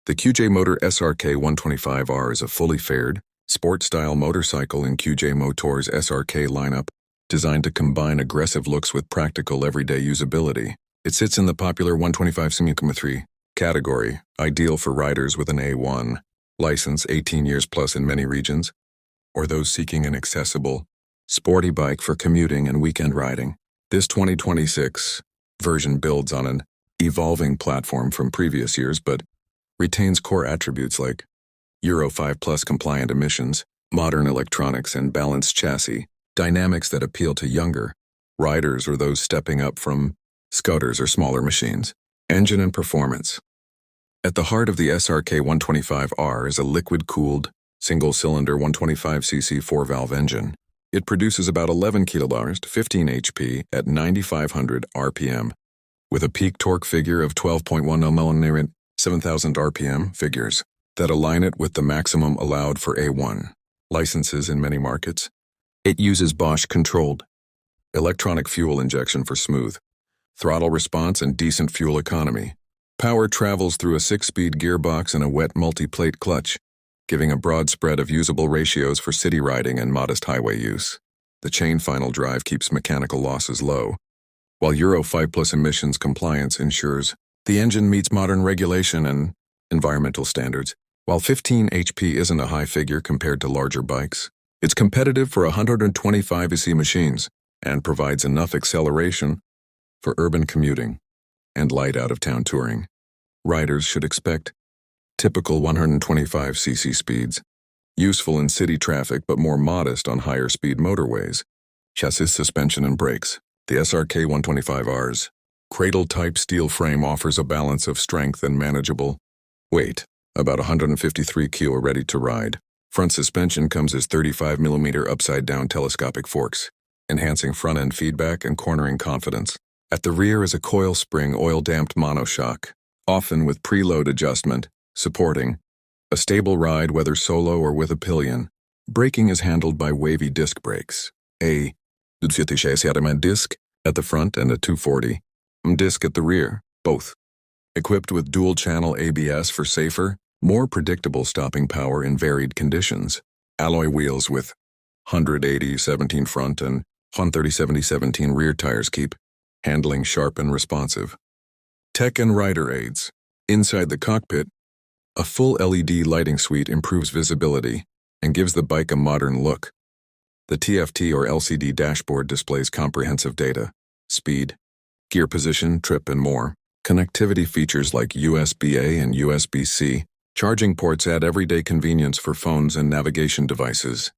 The QJMotor SRK 125R is a fully fared, sport-style motorcycle in QJMotor's SRK lineup, designed to combine aggressive looks with practical everyday usability. It sits in the popular 125cc3 category, ideal for riders with an A1 license 18 years plus in many regions, or those seeking an accessible, sporty bike for commuting and weekend riding. This 2026 version builds on an evolving platform from previous years but retains core attributes like Euro 5 Plus compliant emissions, modern electronics and balanced chassis, dynamics that appeal to younger riders or those stepping up from scooters or smaller machines. Engine and performance. At the heart of the SRK 125R is a liquid-cooled, single-cylinder 125cc 4-valve engine. It produces about 11 kilowatts to 15 HP at 9,500 RPM, with a peak torque figure of 12.10 mm at 7,000 RPM figures that align it with the maximum allowed for A1 licenses in many markets. It uses Bosch-controlled electronic fuel injection for smooth throttle response and decent fuel economy. Power travels through a 6-speed gearbox and a wet multi-plate clutch, giving a broad spread of usable ratios for city riding and modest highway use. The chain final drive keeps mechanical losses low, while Euro 5 Plus emissions compliance ensures the engine meets modern regulation and environmental standards. While 15 HP isn't a high figure compared to larger bikes, it's competitive for 125cc machines and provides enough acceleration for urban commuting and light out-of-town touring. Riders should expect typical 125cc speeds, useful in city traffic but more modest on higher-speed motorways. Chassis, suspension, and brakes. The SRK 125R's cradle-type steel frame offers a balance of strength and manageable weight, about 153 kg ready to ride. Front suspension comes as 35mm upside-down telescopic forks, enhancing front-end feedback and cornering confidence. At the rear is a coil spring oil-damped monoshock, often with preload adjustment, supporting a stable ride whether solo or with a pillion. Braking is handled by wavy disc brakes, a 240 disc at the front and a 240 disc at the rear, both equipped with dual-channel ABS for safer, more predictable stopping power in varied conditions. Alloy wheels with 180/17 front and 130/70/17 rear tires keep handling sharp and responsive. Tech and rider aids. Inside the cockpit, a full LED lighting suite improves visibility and gives the bike a modern look. The TFT or LCD dashboard displays comprehensive data, speed, gear position, trip, and more. Connectivity features like USB-A and USB-C. Charging ports add everyday convenience for phones and navigation devices.